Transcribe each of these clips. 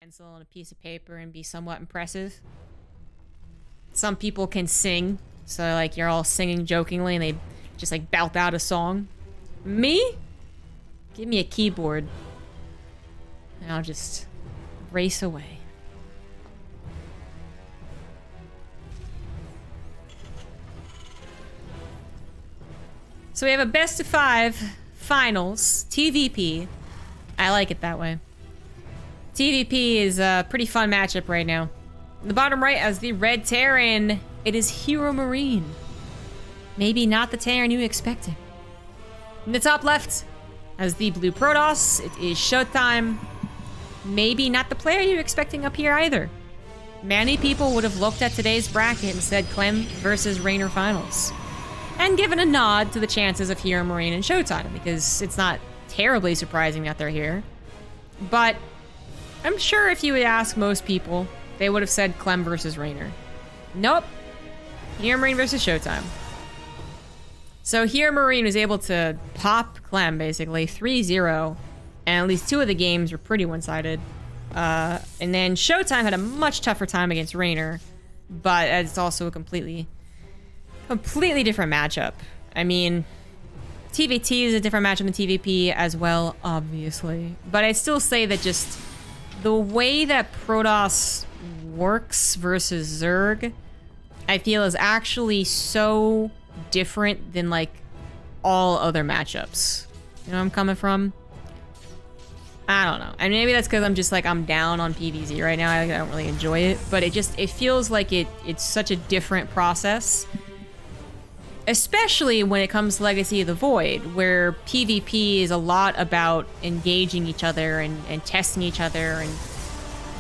pencil on a piece of paper and be somewhat impressive. Some people can sing, so like you're all singing jokingly and they just like belt out a song. Me? Give me a keyboard and I'll just race away. So we have a best of 5 finals, TVP. I like it that way. TVP is a pretty fun matchup right now. In the bottom right as the red Terran, it is HeRoMaRinE. Maybe not the Terran you expected. In the top left as the blue Protoss, it is ShoWTimE. Maybe not the player you're expecting up here either. Many people would have looked at today's bracket and said Clem versus Reynor finals. And given a nod to the chances of HeRoMaRinE and ShoWTimE, because it's not terribly surprising that they're here. But I'm sure if you would ask most people, they would have said Clem versus Reynor. Nope. HeRoMaRinE versus ShoWTimE. So HeRoMaRinE was able to pop Clem, basically, 3-0. And at least 2 of the games were pretty one-sided. And then ShoWTimE had a much tougher time against Reynor. But it's also a completely different matchup. I mean, TvT is a different matchup than TVP as well, obviously. But I'd still say that just the way that Protoss works versus Zerg, I feel is actually so different than like all other matchups. You know where I'm coming from? I don't know. And maybe that's because I'm just like, I'm down on PvZ right now. I don't really enjoy it, but it feels like it's such a different process. Especially when it comes to Legacy of the Void, where PvP is a lot about engaging each other and testing each other and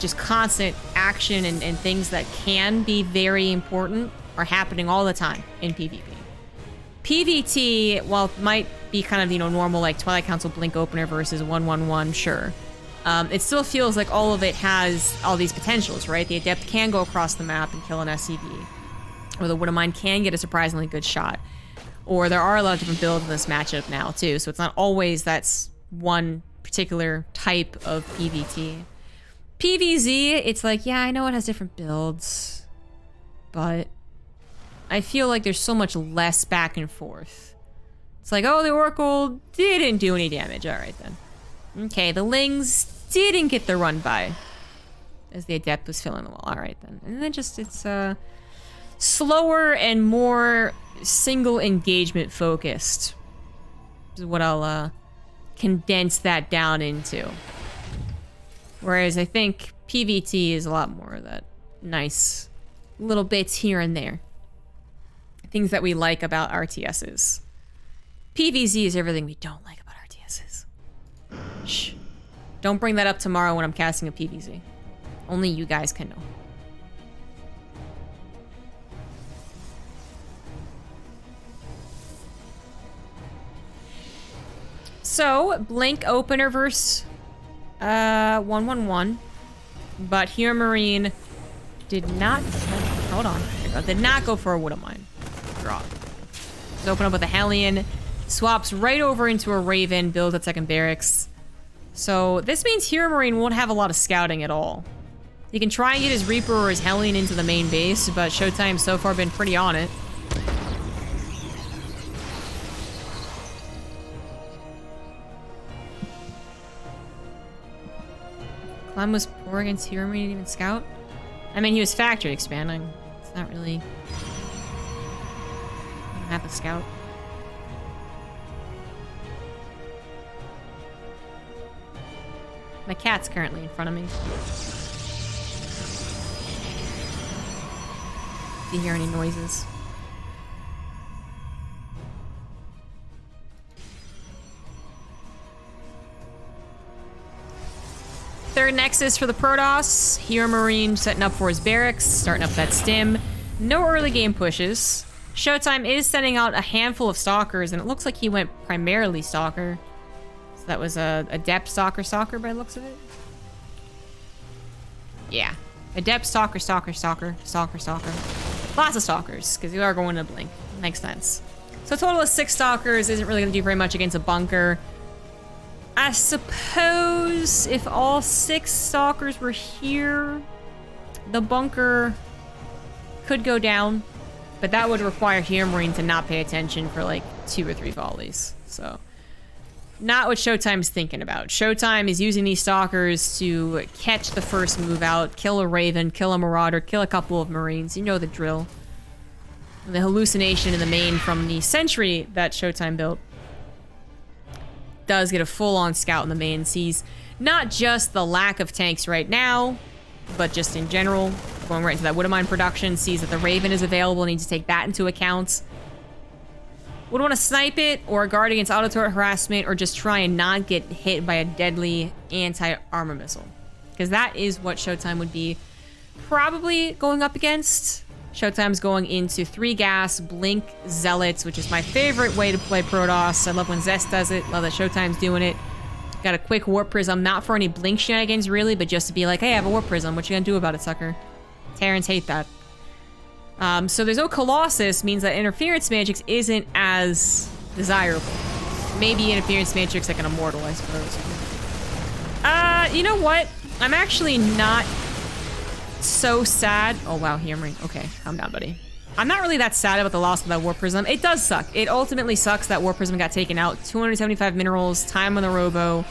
just constant action and things that can be very important are happening all the time in PvP. PvT, while it might be kind of, you know, normal like Twilight Council Blink Opener versus 1-1-1, sure. It still feels like all of it has all these potentials, right? The Adept can go across the map and kill an SCV. Or the Wood of Mine can get a surprisingly good shot. Or there are a lot of different builds in this matchup now, too. So it's not always that's one particular type of PvT. PvZ, it's like, yeah, I know it has different builds. But I feel like there's so much less back and forth. It's like, oh, the Oracle didn't do any damage. All right, then. Okay, the Lings didn't get the run by. As the Adept was filling the wall. All right, then. And then just, it's, slower and more single engagement focused is what I'll condense that down into. Whereas I think PvT is a lot more of that nice little bits here and there. Things that we like about RTSs. PvZ is everything we don't like about RTSs. Shh. Don't bring that up tomorrow when I'm casting a PvZ. Only you guys can know. So, Blink Opener versus 1-1-1. But HeRoMaRinE did not... Hold on. Did not go for a Wood of Mine. Draw. Just open up with a Hellion. Swaps right over into a Raven. Builds at second barracks. So, this means HeRoMaRinE won't have a lot of scouting at all. He can try and get his Reaper or his Hellion into the main base, but ShoWTimE's so far been pretty on it. Clem was poor against HeRoMaRinE, didn't even scout. I mean, he was factory expanding. It's not really... He didn't have a scout. My cat's currently in front of me. If you hear any noises. Third Nexus for the Protoss. HeRoMaRinE setting up for his barracks, starting up that stim. No early game pushes. ShoWTimE is sending out a handful of Stalkers, and it looks like he went primarily Stalker. So that was a Adept Stalker by the looks of it. Yeah. Adept Stalker. Lots of Stalkers, because you are going to Blink. Makes sense. So a total of 6 Stalkers isn't really going to do very much against a bunker. I suppose if all 6 stalkers were here, the bunker could go down, but that would require HeRoMaRinE to not pay attention for like 2 or 3 volleys. So, not what ShoWTimE's thinking about. ShoWTimE is using these stalkers to catch the first move out, kill a Raven, kill a Marauder, kill a couple of Marines. You know the drill. The hallucination in the main from the Sentry that ShoWTimE built does get a full-on scout in the main. Sees not just the lack of tanks right now, but just in general. Going right into that Widowmine production, sees that the Raven is available, needs to take that into account. Would want to snipe it, or guard against auto-turret harassment, or just try and not get hit by a deadly anti-armor missile. Because that is what ShoWTimE would be probably going up against. ShoWTimE's going into 3 gas, Blink, Zealots, which is my favorite way to play Protoss. I love when Zest does it. Love that ShoWTimE's doing it. Got a quick Warp Prism, not for any Blink shenanigans really, but just to be like, hey, I have a Warp Prism. What you gonna do about it, sucker? Terrans hate that. So there's no Colossus, means that Interference Matrix isn't as desirable. Maybe Interference Matrix like an Immortal, I suppose. You know what? I'm actually not so sad. Oh, wow, HeRoMaRinE. Okay, calm down, buddy. I'm not really that sad about the loss of that Warp Prism. It does suck. It ultimately sucks that Warp Prism got taken out. 275 minerals, time on the Robo,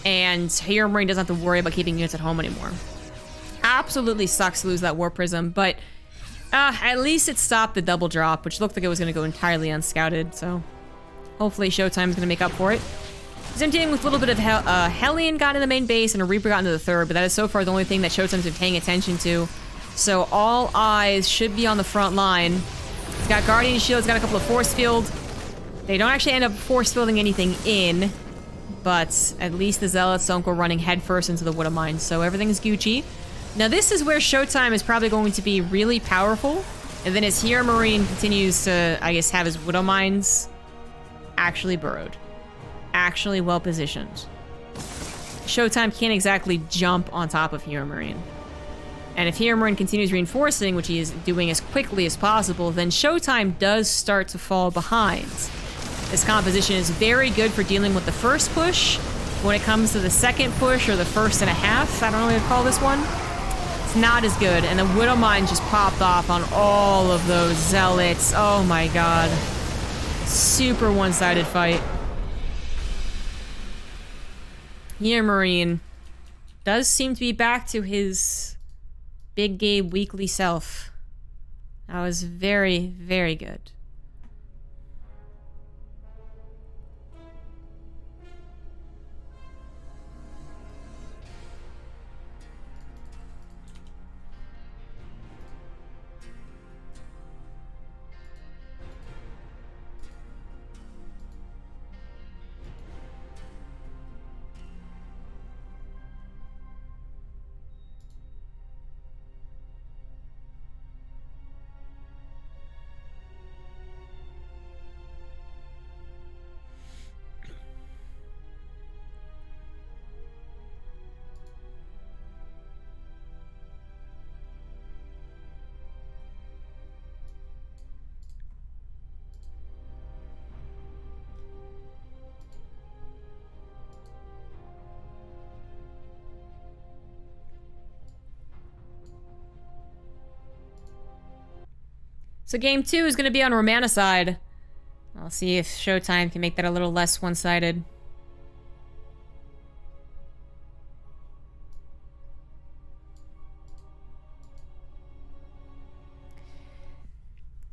and HeRoMaRinE doesn't have to worry about keeping units at home anymore. Absolutely sucks to lose that Warp Prism, but at least it stopped the double drop, which looked like it was going to go entirely unscouted, so hopefully ShoWTimE's going to make up for it. He's emptying with a little bit of Hellion got in the main base and a Reaper got into the third, but that is so far the only thing that ShoWTimE's been paying attention to. So all eyes should be on the front line. He's got Guardian Shield, he's got a couple of Force Field. They don't actually end up Force Fielding anything in, but at least the Zealots don't go running headfirst into the Widowmine, so everything's Gucci. Now this is where ShoWTimE is probably going to be really powerful, and then as HeRoMaRinE continues to, I guess, have his Widowmines actually burrowed. Actually well positioned. ShoWTimE can't exactly jump on top of HeRoMaRinE. And if HeRoMaRinE continues reinforcing, which he is doing as quickly as possible, then ShoWTimE does start to fall behind. This composition is very good for dealing with the first push. When it comes to the second push, or the 1.5, I don't know what to call this one, it's not as good. And the Widowmine just popped off on all of those Zealots. Oh my god. Super one-sided fight. HeRoMaRinE does seem to be back to his Big Gabe weekly self. That was very, very good. So game 2 is going to be on Romanticide. I'll see if ShoWTimE can make that a little less one-sided.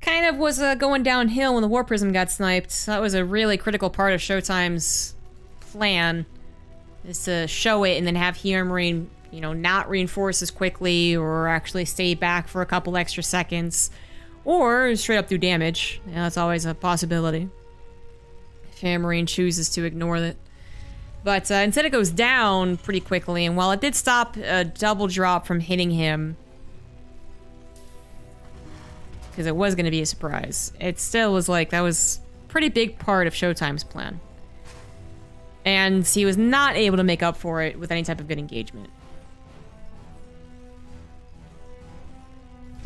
Kind of was going downhill when the Warp Prism got sniped. That was a really critical part of ShoWTimE's plan, is to show it and then have HeRoMaRinE, you know, not reinforce as quickly or actually stay back for a couple extra seconds. Or straight up do damage. Yeah, that's always a possibility. If HeRoMaRinE chooses to ignore it. But instead it goes down pretty quickly, and while it did stop a double drop from hitting him, because it was going to be a surprise, it still was like, that was a pretty big part of ShoWTimE's plan. And he was not able to make up for it with any type of good engagement.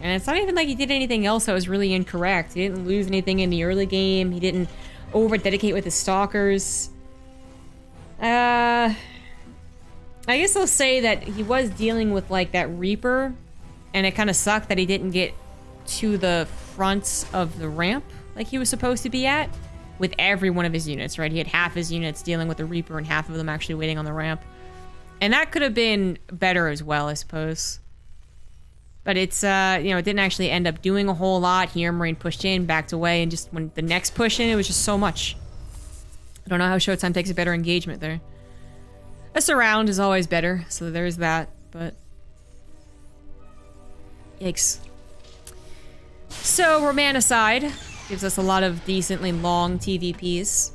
And it's not even like he did anything else that was really incorrect. He didn't lose anything in the early game. He didn't over-dedicate with his stalkers. I guess I'll say that he was dealing with, like, that Reaper, and it kind of sucked that he didn't get to the front of the ramp like he was supposed to be at with every one of his units, right? He had half his units dealing with the Reaper and half of them actually waiting on the ramp. And that could have been better as well, I suppose. But it's, you know, it didn't actually end up doing a whole lot. HeRoMaRinE pushed in, backed away, and just when the next push in, it was just so much. I don't know how ShoWTimE takes a better engagement there. A surround is always better, so there's that, but... Yikes. So, Romanicide gives us a lot of decently long TVPs.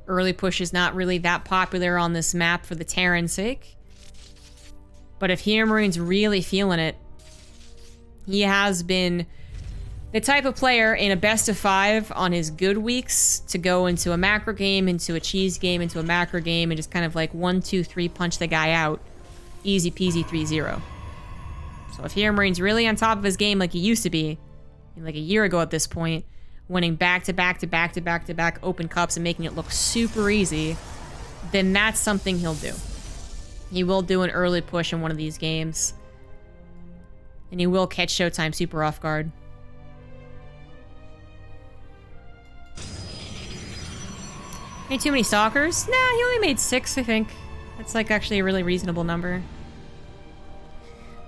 Early push is not really that popular on this map for the Terran's sake. But if HeRoMaRiNE's really feeling it, he has been the type of player in a best of 5 on his good weeks to go into a macro game, into a cheese game, into a macro game, and just kind of like 1, 2, 3 punch the guy out. Easy peasy 3-0. So if HeRoMaRiNE's really on top of his game like he used to be, like a year ago at this point, winning back-to-back open cups and making it look super easy, then that's something he'll do. He will do an early push in one of these games. And he will catch ShoWTimE super off guard. Made too many stalkers? Nah, he only made 6, I think. That's like actually a really reasonable number.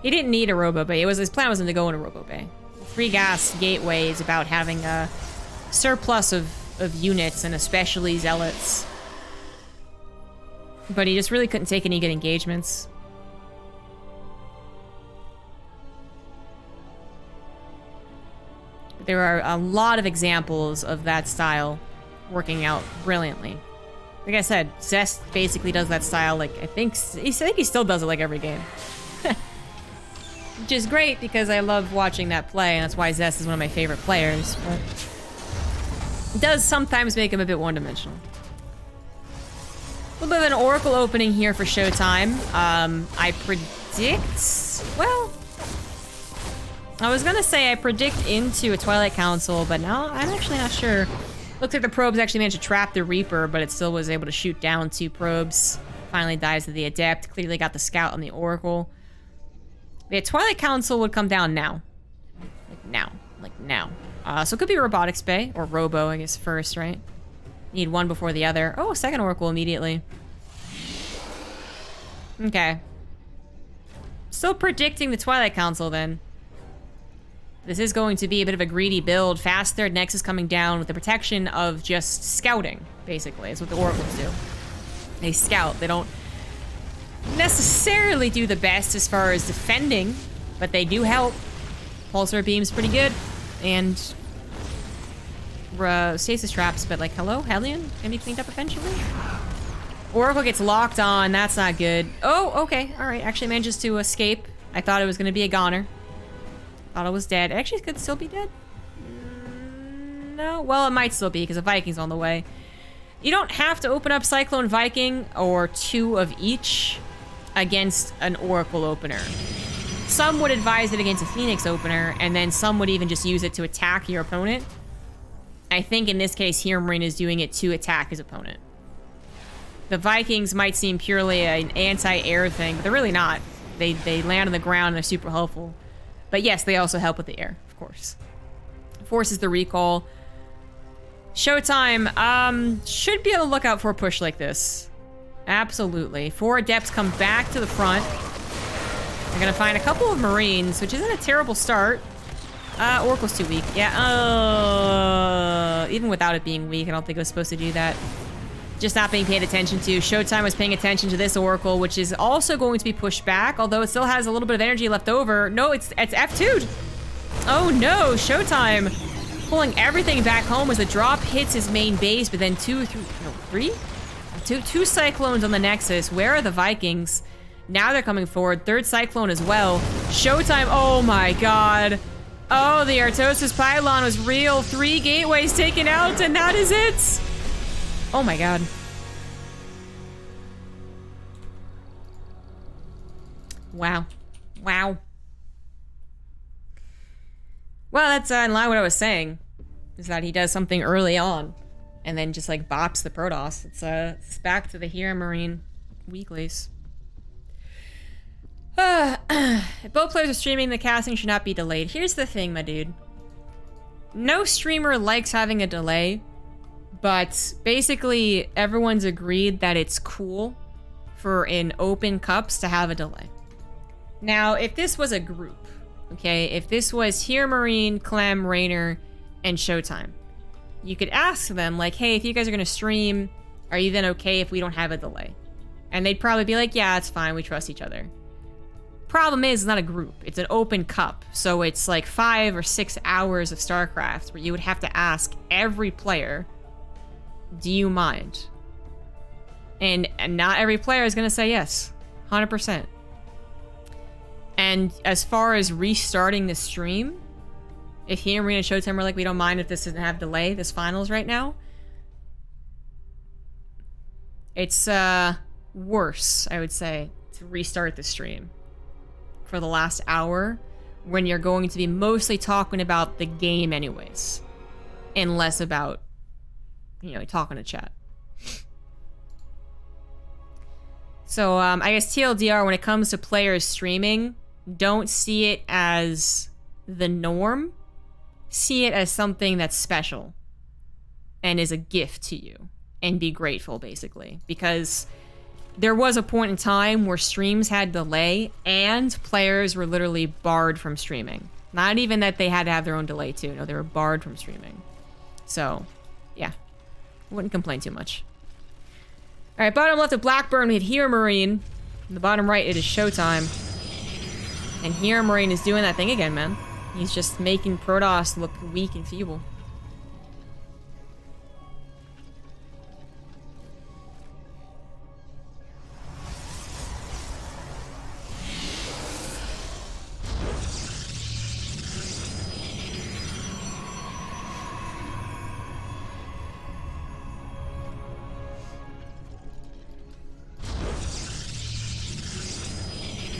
He didn't need a Robo Bay. His plan wasn't to go in a Robo Bay. 3 gas gateway is about having a surplus of units and especially zealots. But he just really couldn't take any good engagements. There are a lot of examples of that style working out brilliantly. Like I said, Zest basically does that style like, I think he still does it like every game. Which is great because I love watching that play, and that's why Zest is one of my favorite players, but it does sometimes make him a bit one-dimensional. A little bit of an Oracle opening here for ShoWTimE. I predict... Well... I was gonna say I predict into a Twilight Council, but now I'm actually not sure. Looks like the probes actually managed to trap the Reaper, but it still was able to shoot down 2 probes. Finally dives to the Adept. Clearly got the Scout on the Oracle. The Twilight Council would come down now. Like now. So it could be Robotics Bay, or Robo, I guess, first, right? Need one before the other. Oh, second Oracle immediately. Okay. Still predicting the Twilight Council, then. This is going to be a bit of a greedy build. Fast Third Nexus coming down with the protection of just scouting, basically. Is what the Oracles do. They scout. They don't necessarily do the best as far as defending, but they do help. Pulsar Beam's pretty good. And stasis traps, but like, hello? Hellion? Can be cleaned up eventually? Oracle gets locked on. That's not good. Oh, okay. Alright. Actually manages to escape. I thought it was going to be a goner. Thought it was dead. It actually could still be dead. No? Well, it might still be because a Viking's on the way. You don't have to open up Cyclone Viking or 2 of each against an Oracle opener. Some would advise it against a Phoenix opener, and then some would even just use it to attack your opponent. I think in this case, HeRoMaRinE is doing it to attack his opponent. The Vikings might seem purely an anti-air thing, but they're really not. They land on the ground and they're super helpful. But yes, they also help with the air, of course. Forces the recall. ShoWTimE should be on the lookout for a push like this. Absolutely. 4 Adepts come back to the front. They're gonna find a couple of Marines, which isn't a terrible start. Oracle's too weak. Yeah, even without it being weak, I don't think it was supposed to do that. Just not being paid attention to. ShoWTimE was paying attention to this Oracle, which is also going to be pushed back, although it still has a little bit of energy left over. No, it's F2'd. Oh no, ShoWTimE pulling everything back home as the drop hits his main base, but then 2 Cyclones on the Nexus. Where are the Vikings? Now they're coming forward. 3rd Cyclone as well. ShoWTimE, oh my god. Oh, the Artosis Pylon was real. 3 gateways taken out, and that is it. Oh my god. Wow. Wow. Well, that's in line with what I was saying. Is that he does something early on. and then just like bops the Protoss. It's back to the HeRoMaRinE weeklies. If both players are streaming, the casting should not be delayed. Here's the thing, my dude. No streamer likes having a delay, but basically everyone's agreed that it's cool for in open cups to have a delay. Now, if this was a group, okay, if this was HeRoMaRinE, Clem, Reynor, and ShoWTimE, you could ask them, like, hey, if you guys are gonna stream, are you then okay if we don't have a delay? And they'd probably be like, yeah, it's fine, we trust each other. Problem is, it's not a group, it's an open cup, so it's like 5 or 6 hours of StarCraft where you would have to ask every player, do you mind? And not every player is gonna say yes, 100%. And as far as restarting the stream, if HeRoMaRinE and ShoWTimE were like, we don't mind if this doesn't have delay, this finals right now, it's worse, I would say, to restart the stream for the last hour when you're going to be mostly talking about the game anyways, and less about, you know, talking to chat. So, I guess TLDR, when it comes to players streaming, don't see it as the norm. See it as something that's special and is a gift to you, and be grateful, basically. Because there was a point in time where streams had delay and players were literally barred from streaming. Not even that they had to have their own delay too. No, they were barred from streaming. So, yeah. Wouldn't complain too much. Alright, bottom left of Blackburn, we had HeRoMaRinE. In the bottom right, it is ShoWTimE. And HeRoMaRinE is doing that thing again, man. He's just making Protoss look weak and feeble.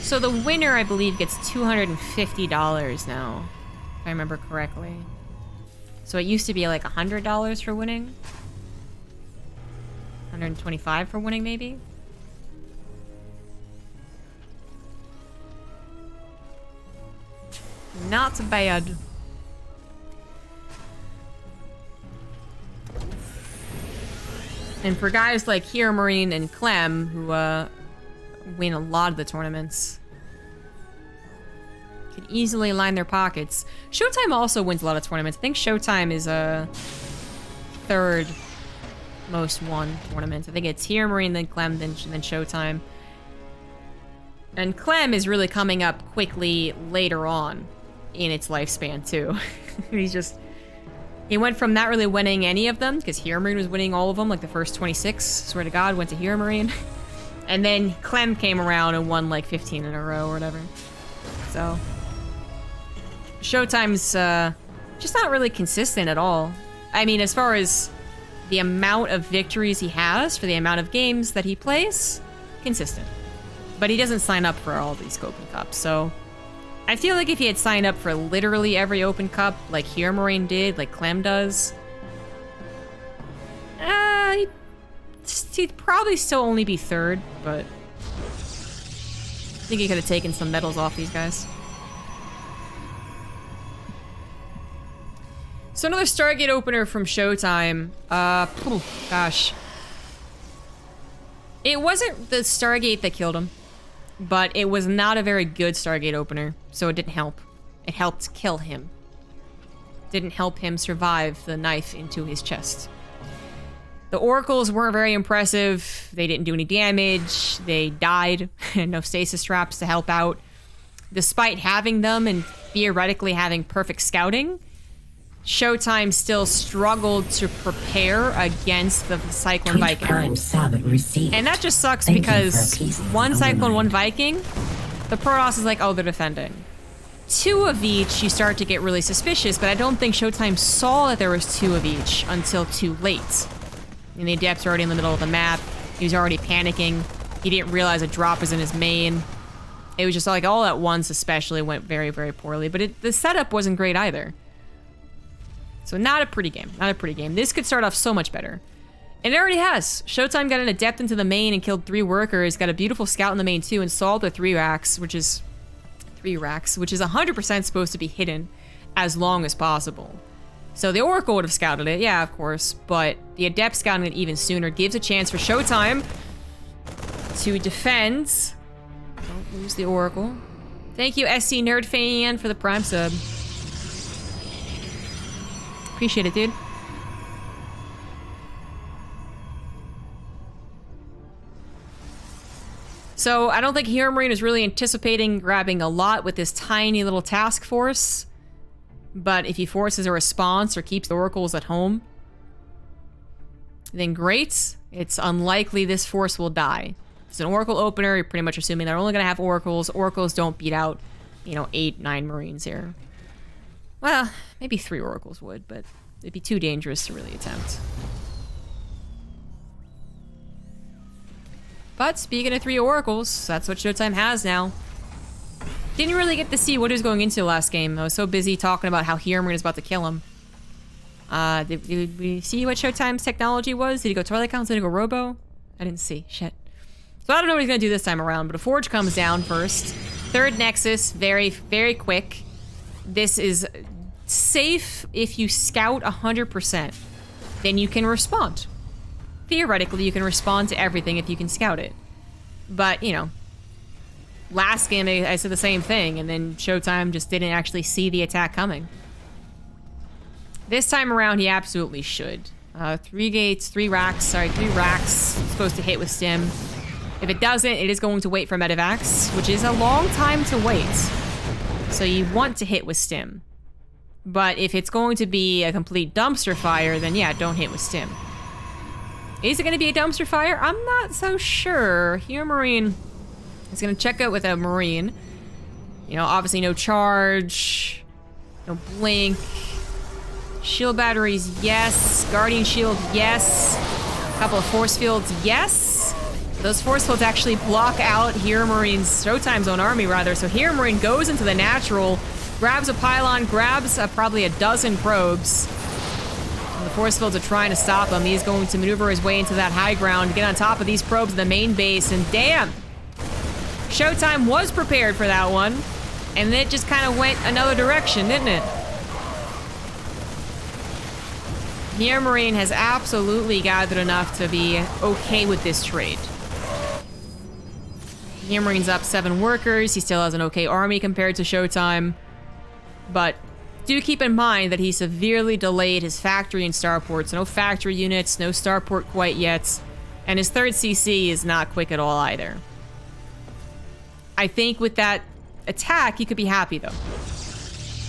So the winner, I believe, gets $250 now, if I remember correctly. So it used to be like $100 for winning. $125 for winning, maybe? Not bad. And for guys like HeRoMaRinE and Clem, who win a lot of the tournaments, could easily line their pockets. ShoWTimE also wins a lot of tournaments. I think ShoWTimE is a third most won tournament. I think it's HeRoMaRinE, then Clem, then ShoWTimE. And Clem is really coming up quickly later on in its lifespan too. He went from not really winning any of them, because HeRoMaRinE was winning all of them, like the first 26, swear to God, went to HeRoMaRinE. And then Clem came around and won like 15 in a row or whatever. So ShoWTimE's just not really consistent at all. I mean, as far as the amount of victories he has for the amount of games that he plays, consistent. But he doesn't sign up for all these open cups, so I feel like if he had signed up for literally every open cup, like HeRoMaRinE did, like Clem does, he'd probably still only be third, but I think he could have taken some medals off these guys. So another Stargate opener from ShoWTimE. Gosh. It wasn't the Stargate that killed him, but it was not a very good Stargate opener, so it didn't help. It helped kill him. Didn't help him survive the knife into his chest. The Oracles weren't very impressive. They didn't do any damage. They died. No stasis traps to help out. Despite having them and theoretically having perfect scouting, ShoWTimE still struggled to prepare against the Cyclone Viking. And that just sucks because one Cyclone, one Viking, the Protoss is like, oh, they're defending. Two of each, you start to get really suspicious, but I don't think ShoWTimE saw that there was two of each until too late. And the Adepts are already in the middle of the map. He was already panicking. He didn't realize a drop was in his main. It was just like all at once especially went very, very poorly. But the setup wasn't great either. So not a pretty game. Not a pretty game. This could start off so much better. And it already has. ShoWTimE got an adept into the main and killed 3 workers. Got a beautiful scout in the main too and solved the 3 racks, which is 100% supposed to be hidden as long as possible. So the Oracle would have scouted it, yeah, of course, but the adept scouting it even sooner gives a chance for ShoWTimE to defend. Don't lose the Oracle. Thank you, SC Nerd Fan, for the Prime sub. Appreciate it, dude. So I don't think HeRoMaRinE is really anticipating grabbing a lot with this tiny little task force. But if he forces a response or keeps the oracles at home, then great. It's unlikely this force will die. It's an oracle opener. You're pretty much assuming they're only going to have oracles. Oracles don't beat out, you know, 8, 9 Marines here. Well, maybe 3 oracles would, but it'd be too dangerous to really attempt. But speaking of 3 oracles, that's what ShoWTimE has now. Didn't really get to see what he was going into last game. I was so busy talking about how HeRoMaRinE is about to kill him. Did we see what ShoWTimE's technology was? Did he go Twilight Council? Did he go Robo? I didn't see. Shit. So I don't know what he's going to do this time around, but a Forge comes down first. 3rd Nexus, very, very quick. This is safe if you scout 100%. Then you can respond. Theoretically, you can respond to everything if you can scout it. But, you know, last game I said the same thing, and then ShoWTimE just didn't actually see the attack coming. This time around, he absolutely should. 3 gates, 3 racks, 3 racks supposed to hit with stim. If it doesn't, it is going to wait for medevacs, which is a long time to wait. So you want to hit with stim. But if it's going to be a complete dumpster fire, then yeah, don't hit with stim. Is it going to be a dumpster fire? I'm not so sure. HeRoMaRinE is going to check out with a Marine. You know, obviously no charge, no blink. Shield batteries, yes. Guardian shield, yes. A couple of force fields, yes. Those force fields actually block out HeRoMaRiNE's ShoWTimE's own army, rather. So HeRoMaRinE goes into the natural, grabs a pylon, grabs probably a dozen probes. The force fields are trying to stop him. He's going to maneuver his way into that high ground, get on top of these probes in the main base, and damn! ShoWTimE was prepared for that one, and then it just kind of went another direction, didn't it? HeRoMaRinE has absolutely gathered enough to be okay with this trade. HeRoMaRiNE's up 7 workers. He still has an okay army compared to ShoWTimE, but do keep in mind that he severely delayed his factory and starports. No factory units, no starport quite yet. And his 3rd CC is not quick at all either. I think with that attack, he could be happy though.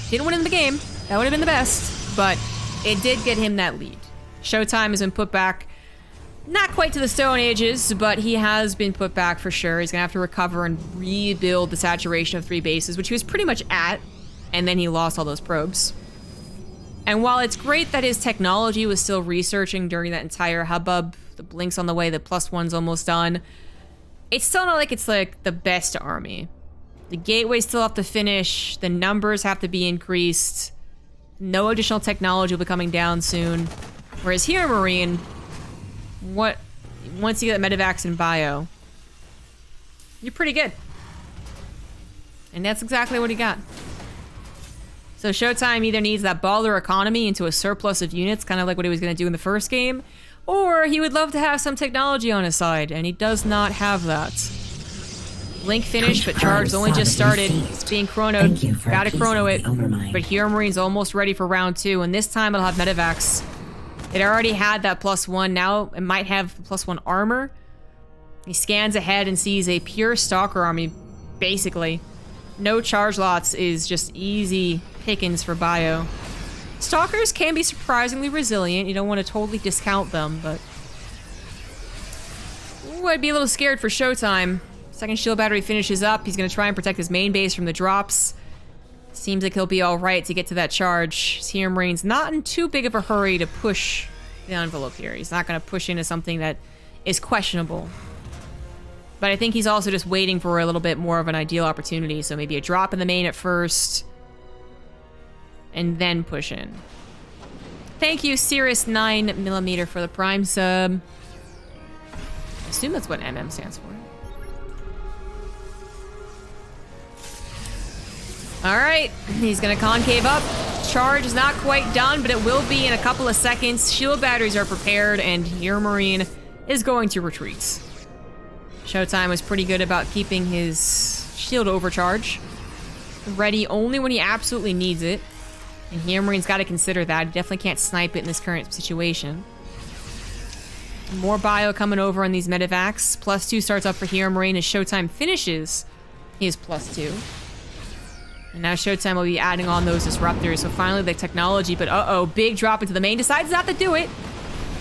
Didn't win in the game. That would have been the best. But it did get him that lead. ShoWTimE has been put back, not quite to the Stone Ages, but he has been put back for sure. He's going to have to recover and rebuild the saturation of 3 bases, which he was pretty much at. And then he lost all those probes. And while it's great that his technology was still researching during that entire hubbub, the blink's on the way, the +1's almost done, it's still not like it's like the best army. The gateways still have to finish, the numbers have to be increased, no additional technology will be coming down soon. Whereas HeRoMaRinE, once you get medevacs and bio, you're pretty good. And that's exactly what he got. So ShoWTimE either needs that baller economy into a surplus of units, kind of like what he was going to do in the first game, or he would love to have some technology on his side, and he does not have that. Blink finished, but charge only just started. It's being chronoed. Gotta chrono it. But HeRoMaRiNE's almost ready for round 2, and this time it'll have medevacs. It already had that +1, now it might have +1 armor. He scans ahead and sees a pure stalker army, basically. No charge lots is just easy pickings for bio. Stalkers can be surprisingly resilient. You don't want to totally discount them, but... Ooh, I'd be a little scared for ShoWTimE. 2nd shield battery finishes up. He's going to try and protect his main base from the drops. Seems like he'll be alright to get to that charge. HeRoMaRiNE's not in too big of a hurry to push the envelope here. He's not going to push into something that is questionable. But I think he's also just waiting for a little bit more of an ideal opportunity. So maybe a drop in the main at first. And then push in. Thank you, Cirrus 9mm for the Prime sub. I assume that's what MM stands for. Alright, he's gonna concave up. Charge is not quite done, but it will be in a couple of seconds. Shield batteries are prepared, and HeRoMaRinE is going to retreat. ShoWTimE was pretty good about keeping his shield overcharge ready only when he absolutely needs it. And HeRoMaRinE's got to consider that. He definitely can't snipe it in this current situation. More bio coming over on these medevacs. +2 starts up for HeRoMaRinE as ShoWTimE finishes his +2. And now ShoWTimE will be adding on those disruptors. So finally the technology, but uh-oh, big drop into the main. Decides not to do it.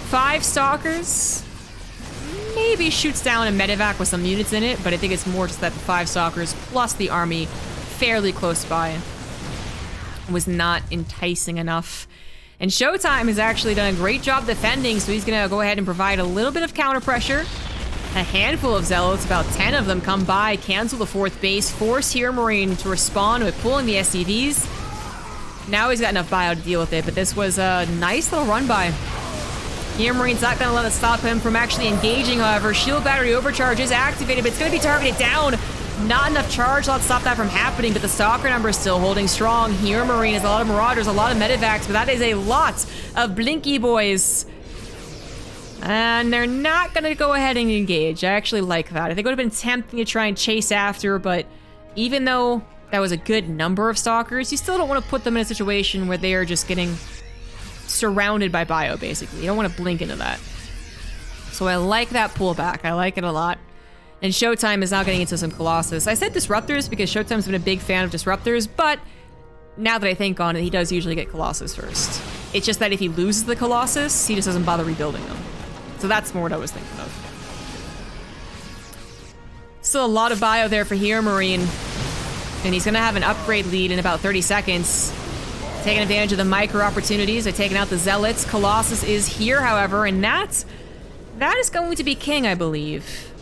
5 stalkers. Maybe shoots down a medevac with some units in it, but I think it's more just that the 5 stalkers plus the army fairly close by was not enticing enough. And ShoWTimE has actually done a great job defending, so he's gonna go ahead and provide a little bit of counter pressure. A handful of zealots, about 10 of them, come by, cancel the 4th base, force HeRoMaRinE to respond with pulling the SCVs. Now he's got enough bio to deal with it, but this was a nice little run by. HeRoMaRinE's not gonna let it stop him from actually engaging, however. Shield battery overcharge is activated, but it's gonna be targeted down. Not enough charge to stop that from happening, but the stalker number is still holding strong. HeRoMaRinE has a lot of marauders, a lot of medevacs, but that is a lot of blinky boys. And they're not gonna go ahead and engage. I actually like that. I think it would have been tempting to try and chase after, but even though that was a good number of stalkers, you still don't want to put them in a situation where they are just getting surrounded by bio, basically. You don't want to blink into that. So I like that pullback. I like it a lot. And ShoWTimE is now getting into some Colossus. I said disruptors because ShoWTime's been a big fan of disruptors, but now that I think on it, he does usually get Colossus first. It's just that if he loses the Colossus, he just doesn't bother rebuilding them. So that's more what I was thinking of. Still a lot of bio there for HeRoMaRinE. And he's gonna have an upgrade lead in about 30 seconds. Taking advantage of the micro opportunities. They're taking out the zealots. Colossus is here, however, and that is going to be king, I believe.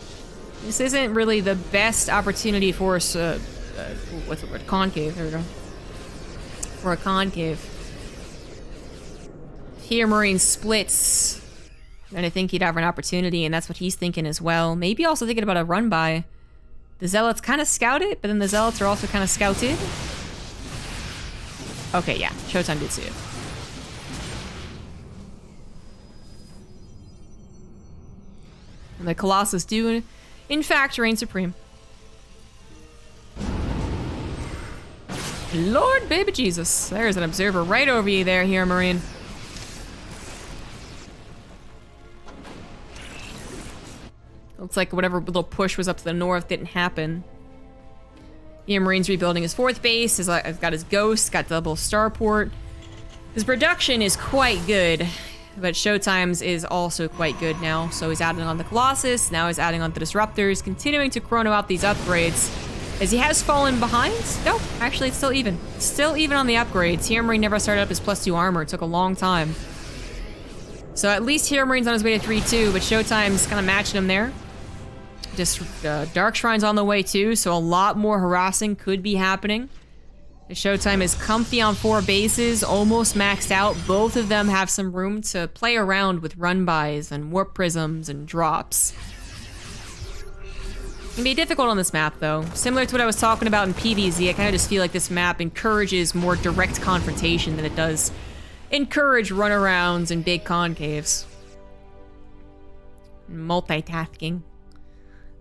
This isn't really the best opportunity for us, what's the word? Concave, there we go. For a concave. HeRoMaRinE splits. And I think he'd have an opportunity, and that's what he's thinking as well. Maybe also thinking about a run by. The zealots kind of scout it, but then the zealots are also kind of scouted. Okay, yeah, ShoWTimE did see it. And the Colossus do, in fact, reign supreme. Lord baby Jesus. There's an observer right over you there, HeRoMaRinE. Looks like whatever little push was up to the north didn't happen. HeRoMaRinE's rebuilding his 4th base. He's got his ghost, got double starport. His production is quite good, but ShoWTime's is also quite good now. So he's adding on the Colossus, now he's adding on the disruptors, continuing to chrono out these upgrades. As he has fallen behind? No, actually it's still even. Still even on the upgrades. HeRoMaRinE never started up his +2 armor. It took a long time. So at least HeRoMaRinE's on his way to 3-2, but ShoWTime's kind of matching him there. Just Dark Shrine's on the way too, so a lot more harassing could be happening. The ShoWTimE is comfy on 4 bases, almost maxed out. Both of them have some room to play around with run-bys and warp prisms and drops. It can be difficult on this map though. Similar to what I was talking about in PvZ, I kind of just feel like this map encourages more direct confrontation than it does encourage runarounds and big concaves. Multitasking.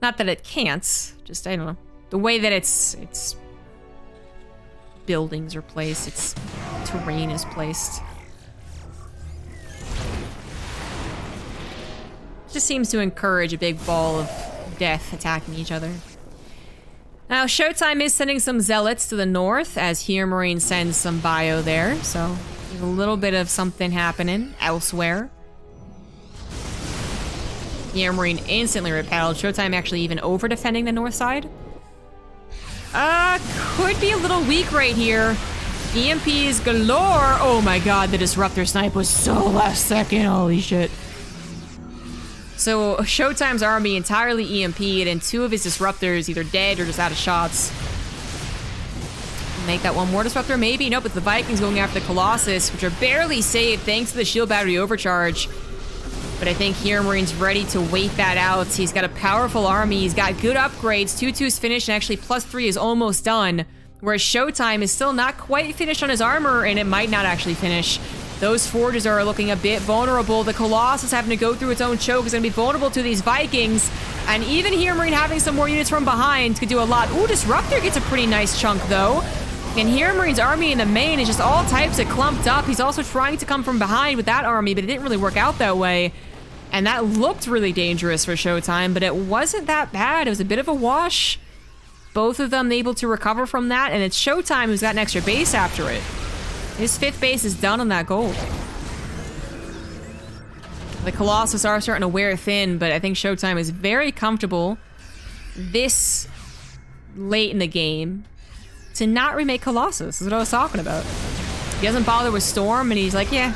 Not that it can't, just, I don't know. The way that its buildings are placed, its terrain is placed. Just seems to encourage a big ball of death attacking each other. Now, ShoWTimE is sending some zealots to the north as HeRoMaRinE sends some bio there, so there's a little bit of something happening elsewhere. HeRoMaRinE instantly repelled. ShoWTimE actually even over defending the north side. Could be a little weak right here. EMPs galore. Oh my god, the disruptor snipe was so last second. Holy shit. So ShoWTimE's army entirely EMP'd and 2 of his disruptors either dead or just out of shots. Make that one more disruptor, maybe. Nope, it's the Vikings going after the Colossus, which are barely saved thanks to the shield battery overcharge. But I think HeRoMaRiNE's ready to wait that out. He's got a powerful army. He's got good upgrades. 2-2's finished, and actually +3 is almost done. Whereas ShoWTimE is still not quite finished on his armor, and it might not actually finish. Those forges are looking a bit vulnerable. The Colossus having to go through its own choke is going to be vulnerable to these Vikings. And even HeRoMaRiNE having some more units from behind could do a lot. Ooh, Disruptor gets a pretty nice chunk, though. And HeRoMaRiNE's army in the main is just all types of clumped up. He's also trying to come from behind with that army, but it didn't really work out that way. And that looked really dangerous for ShoWTimE, but it wasn't that bad. It was a bit of a wash. Both of them able to recover from that, and it's ShoWTimE who's got an extra base after it. His 5th base is done on that gold. The Colossus are starting to wear thin, but I think ShoWTimE is very comfortable this late in the game to not remake Colossus. That's what I was talking about. He doesn't bother with Storm, and he's like, yeah,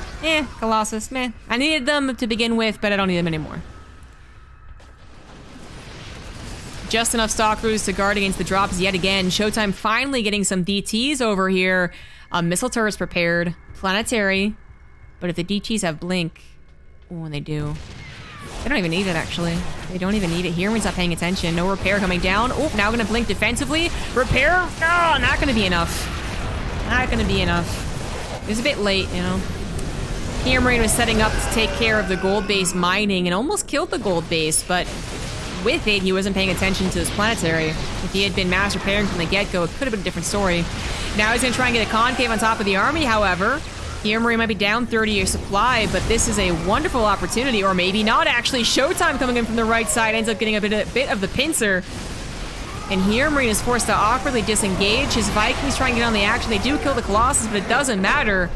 Colossus, man. I needed them to begin with, but I don't need them anymore. Just enough stock crews to guard against the drops yet again. ShoWTimE finally getting some DTs over here. Missile turrets prepared. Planetary. But if the DTs have blink... Oh, and they do. They don't even need it, actually. They don't even need it. HeRoMaRiNE's not paying attention. No repair coming down. Oh, now gonna blink defensively. Repair? No, not gonna be enough. Not gonna be enough. It was a bit late, you know. HeRoMaRiNE was setting up to take care of the gold base mining and almost killed the gold base, but with it, he wasn't paying attention to his planetary. If he had been mass repairing from the get-go, it could have been a different story. Now he's gonna try and get a concave on top of the army, however. HeRoMaRiNE might be down 30-year supply, but this is a wonderful opportunity, or maybe not actually. ShoWTimE coming in from the right side ends up getting a bit of the pincer. And HeRoMaRiNE is forced to awkwardly disengage. His Vikings try and get on the action. They do kill the Colossus, but it doesn't matter.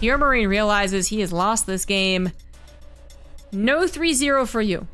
HeRoMaRiNE realizes he has lost this game. No 3-0 for you.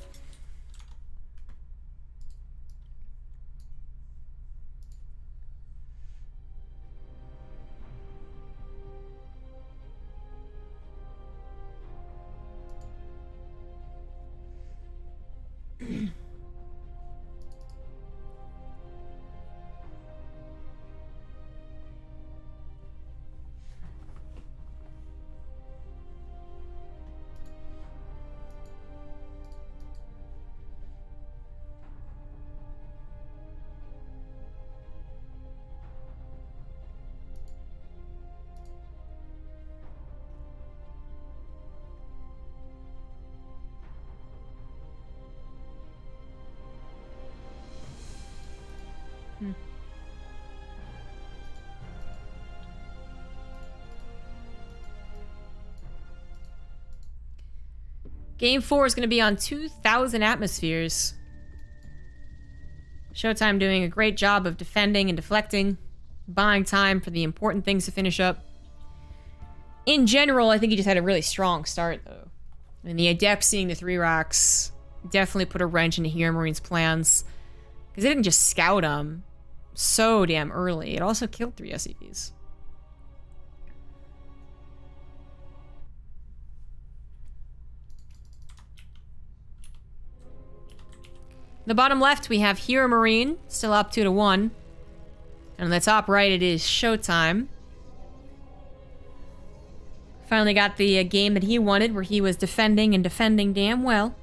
Game 4 is going to be on 2,000 atmospheres. ShoWTimE doing a great job of defending and deflecting, buying time for the important things to finish up. In general, I think he just had a really strong start, though. And the Adept seeing the 3 racks definitely put a wrench into HeRoMaRiNE's plans. Because they didn't just scout him so damn early. It also killed 3 SCPs. The bottom left, we have HeRoMaRiNE, still up 2-1. And on the top right, it is ShoWTimE. Finally got the game that he wanted, where he was defending and defending damn well.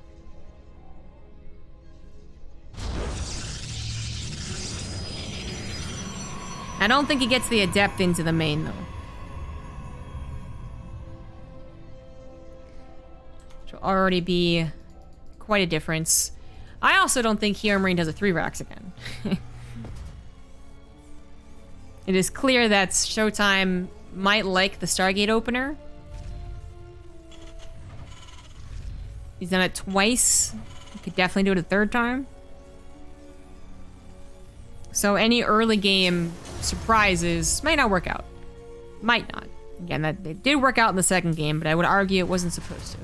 I don't think he gets the Adept into the main, though. Which will already be quite a difference. I also don't think HeRoMaRiNE does a 3 racks again. It is clear that ShoWTimE might like the Stargate opener. He's done it twice. He could definitely do it a 3rd time. So any early game surprises might not work out. Might not. Again, that it did work out in the 2nd game, but I would argue it wasn't supposed to.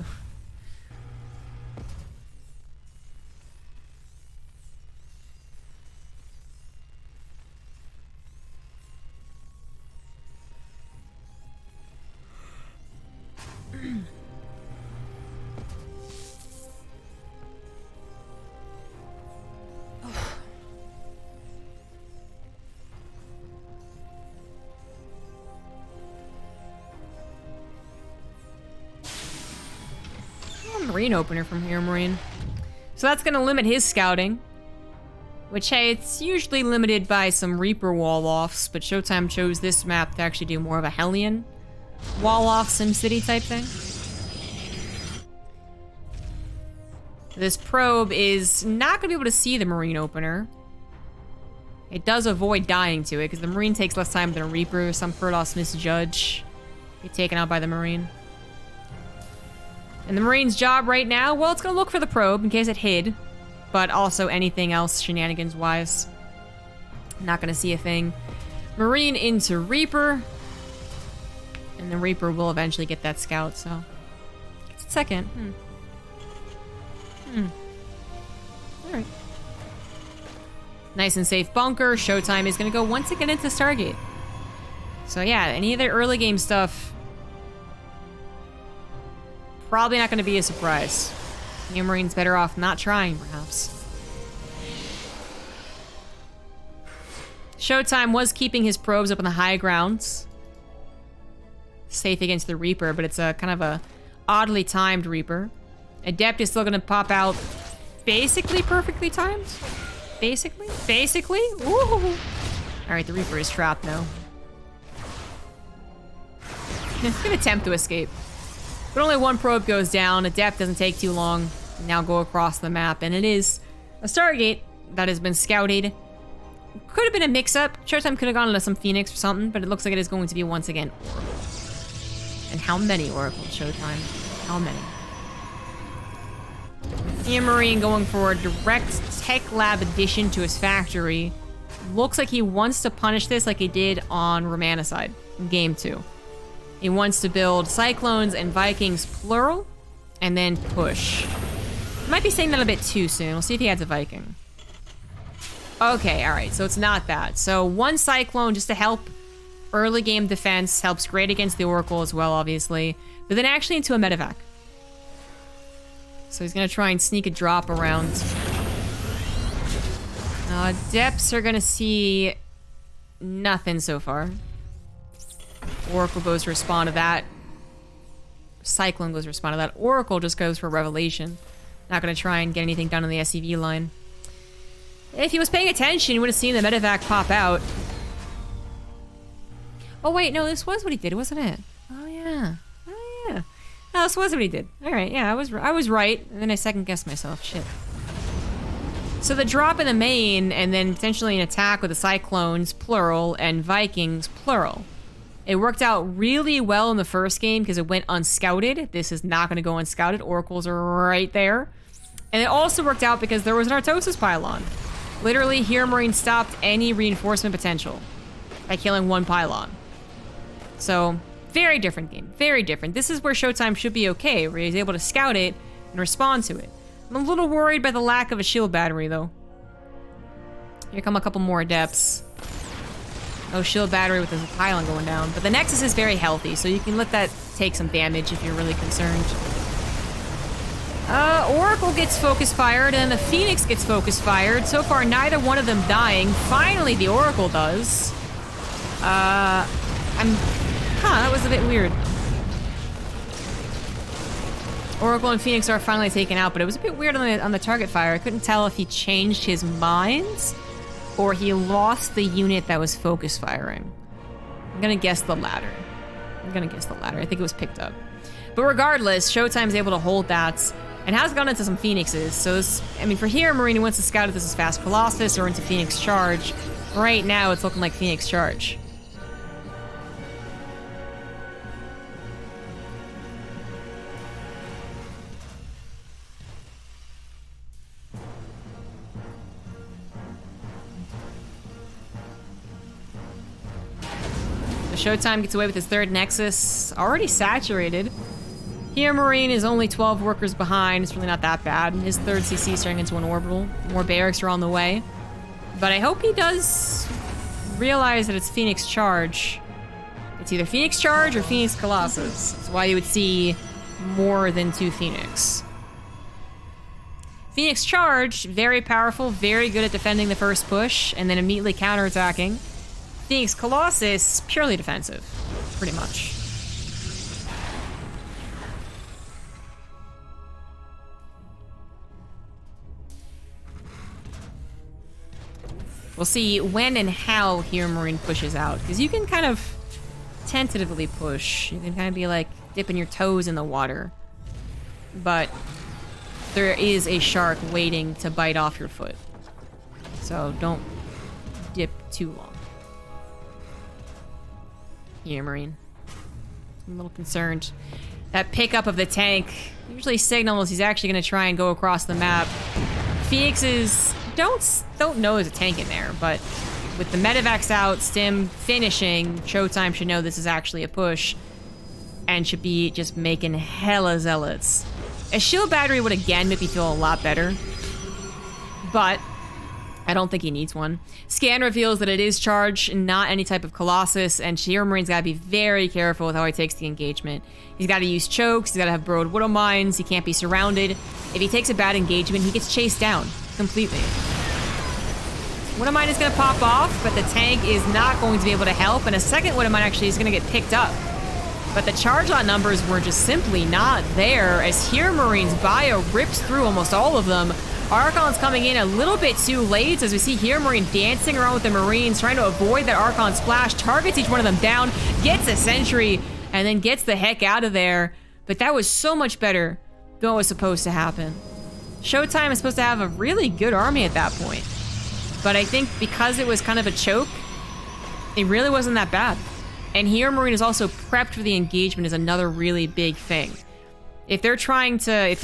Marine opener from HeRoMaRinE. So that's going to limit his scouting. Which, hey, it's usually limited by some Reaper wall-offs, but ShoWTimE chose this map to actually do more of a Hellion wall-off SimCity type thing. This probe is not going to be able to see the Marine opener. It does avoid dying to it, because the Marine takes less time than a Reaper. Some Kurdos misjudge. Be taken out by the Marine. And the Marine's job right now, well, it's going to look for the probe in case it hid. But also anything else shenanigans-wise. Not going to see a thing. Marine into Reaper. And the Reaper will eventually get that scout, so... It's a second. Alright. Nice and safe bunker. ShoWTimE is going to go once again into Stargate. So yeah, any of the early game stuff... Probably not going to be a surprise. HeRoMaRiNE's better off not trying, perhaps. ShoWTimE was keeping his probes up on the high grounds. Safe against the Reaper, but it's a kind of a oddly timed Reaper. Adept is still going to pop out basically perfectly timed. Basically? Woo! Alright, the Reaper is trapped now. He's going to attempt to escape. But only one probe goes down. Adept doesn't take too long. Now go across the map, and it is a Stargate that has been scouted. Could have been a mix-up. ShoWTimE could have gone into some Phoenix or something, but it looks like it is going to be once again Oracle. And how many Oracle ShoWTimE? How many? HeRoMaRinE going for a direct tech lab addition to his factory. Looks like he wants to punish this like he did on Romanicide in Game 2. He wants to build Cyclones and Vikings plural, and then push. Might be saying that a bit too soon. We'll see if he adds a Viking. Okay, alright, so it's not that. So one Cyclone just to help early game defense, helps great against the Oracle as well, obviously. But then actually into a medevac. So he's gonna try and sneak a drop around. Depths are gonna see nothing so far. Oracle goes to respond to that. Cyclone goes to respond to that. Oracle just goes for Revelation. Not going to try and get anything done on the SCV line. If he was paying attention, he would have seen the medevac pop out. Oh wait, no, this was what he did, wasn't it? Oh yeah. Oh yeah. No, this was what he did. Alright, yeah, I was right. And then I second guessed myself. Shit. So the drop in the main, and then potentially an attack with the Cyclones, plural, and Vikings, plural. It worked out really well in the first game because it went unscouted. This is not going to go unscouted. Oracles are right there. And it also worked out because there was an Artosis pylon. Literally, HeRoMaRinE stopped any reinforcement potential by killing one pylon. So, very different game. Very different. This is where ShoWTimE should be okay, where he's able to scout it and respond to it. I'm a little worried by the lack of a shield battery, though. Here come a couple more Adepts. Oh, shield battery with the pylon going down. But the Nexus is very healthy, so you can let that take some damage if you're really concerned. Oracle gets focus fired, and the Phoenix gets focus fired. So far, neither one of them dying. Finally, the Oracle does. That was a bit weird. Oracle and Phoenix are finally taken out, but it was a bit weird on the target fire. I couldn't tell if he changed his mind or he lost the unit that was focus firing. I'm gonna guess the latter. I think it was picked up. But regardless, ShoWTimE's able to hold that and has gone into some Phoenixes. So this, I mean, for HeRoMaRinE, who wants to scout if this is fast Colossus or into Phoenix Charge. Right now, it's looking like Phoenix Charge. ShoWTimE gets away with his third Nexus, already saturated. HeRoMaRinE is only 12 workers behind. It's really not that bad. His third CC is turning into an orbital. More barracks are on the way. But I hope he does realize that it's Phoenix Charge. It's either Phoenix Charge or Phoenix Colossus. That's why you would see more than 2 Phoenix. Phoenix Charge, very powerful, very good at defending the first push, and then immediately counterattacking. Phoenix Colossus, purely defensive, pretty much. We'll see when and how HeRoMaRinE pushes out, because you can kind of tentatively push. You can kind of be like dipping your toes in the water. But there is a shark waiting to bite off your foot. So don't dip too long. HeRoMaRinE. I'm a little concerned. That pickup of the tank usually signals he's actually going to try and go across the map. Phoenixes don't know there's a tank in there, but with the medevacs out, Stim finishing, ShoWTimE should know this is actually a push and should be just making hella zealots. A shield battery would again make me feel a lot better, but I don't think he needs one. Scan reveals that it is charged, not any type of Colossus, and HeRoMaRiNE's gotta be very careful with how he takes the engagement. He's gotta use chokes, he's gotta have burrowed Widow Mines, he can't be surrounded. If he takes a bad engagement, he gets chased down completely. Widow Mine is gonna pop off, but the tank is not going to be able to help, and a second Widow Mine actually is gonna get picked up. But the charge lot numbers were just simply not there, as HeRoMaRiNE's bio rips through almost all of them. Archon's coming in a little bit too late, as we see HeRoMaRiNE dancing around with the Marines, trying to avoid that Archon splash, targets each one of them down, gets a sentry, and then gets the heck out of there. But that was so much better than what was supposed to happen. ShoWTimE is supposed to have a really good army at that point. But I think because it was kind of a choke, it really wasn't that bad. And HeRoMaRiNE is also prepped for the engagement is another really big thing. If the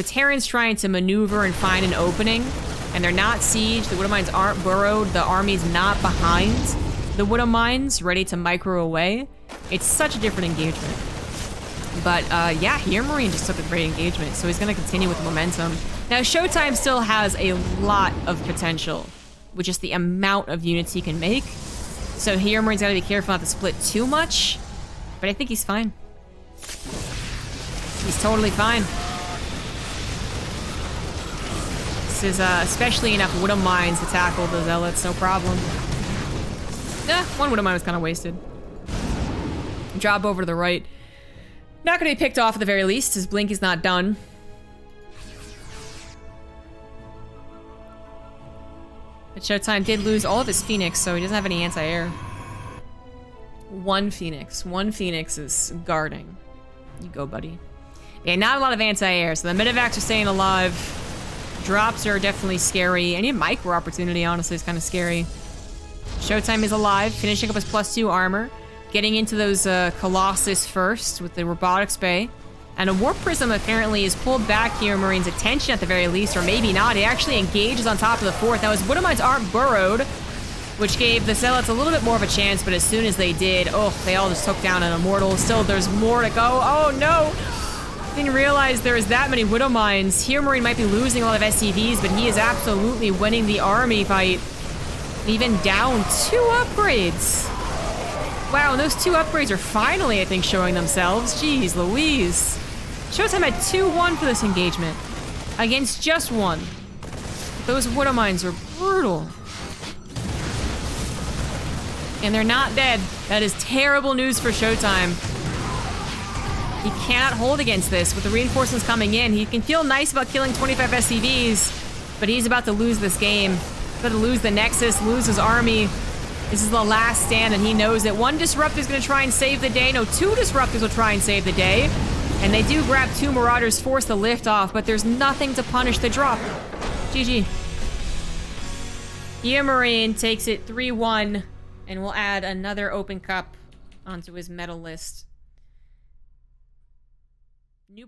Terran's trying to maneuver and find an opening, and they're not sieged, the Widow Mines aren't burrowed, the army's not behind the Widow Mines, ready to micro away, it's such a different engagement. But yeah, HeRoMaRiNE just took a great engagement, so he's gonna continue with the momentum. Now, ShoWTimE still has a lot of potential with just the amount of units he can make. So HeRoMaRiNE's gotta be careful not to split too much, but I think he's fine. He's totally fine. This is especially enough Widow Mines to tackle the Zealots, no problem. One Widow Mine was kind of wasted. Drop over to the right. Not gonna be picked off at the very least, his blink is not done. But ShoWTimE did lose all of his Phoenix, so he doesn't have any anti-air. One Phoenix is guarding. You go, buddy. Yeah, not a lot of anti-air, so the medevacs are staying alive. Drops are definitely scary. Any micro opportunity, honestly, is kind of scary. ShoWTimE is alive, finishing up his +2 armor. Getting into those Colossus first with the Robotics Bay. And a Warp Prism apparently has pulled back HeRoMaRiNE's attention at the very least, or maybe not. He actually engages on top of the 4th. Now, his Widow Mines aren't burrowed, which gave the Zealots a little bit more of a chance, but as soon as they did, oh, they all just took down an Immortal. Still, there's more to go. Oh, no! Didn't realize there was that many Widow Mines. HeRoMaRiNE might be losing a lot of SCVs, but he is absolutely winning the army fight. Even down 2 upgrades. Wow, and those 2 upgrades are finally, I think, showing themselves. Jeez Louise. ShoWTimE had 2-1 for this engagement. Against just 1. Those Widow Mines are brutal. And they're not dead. That is terrible news for ShoWTimE. He cannot hold against this. With the reinforcements coming in, he can feel nice about killing 25 SCVs, but he's about to lose this game. He's about to lose the Nexus, lose his army. This is the last stand, and he knows that 1 Disruptor is going to try and save the day. No, 2 Disruptors will try and save the day. And they do grab 2 Marauders, force the lift off, but there's nothing to punish the drop. GG. HeRoMaRiNE takes it 3-1, and will add another open cup onto his medal list. New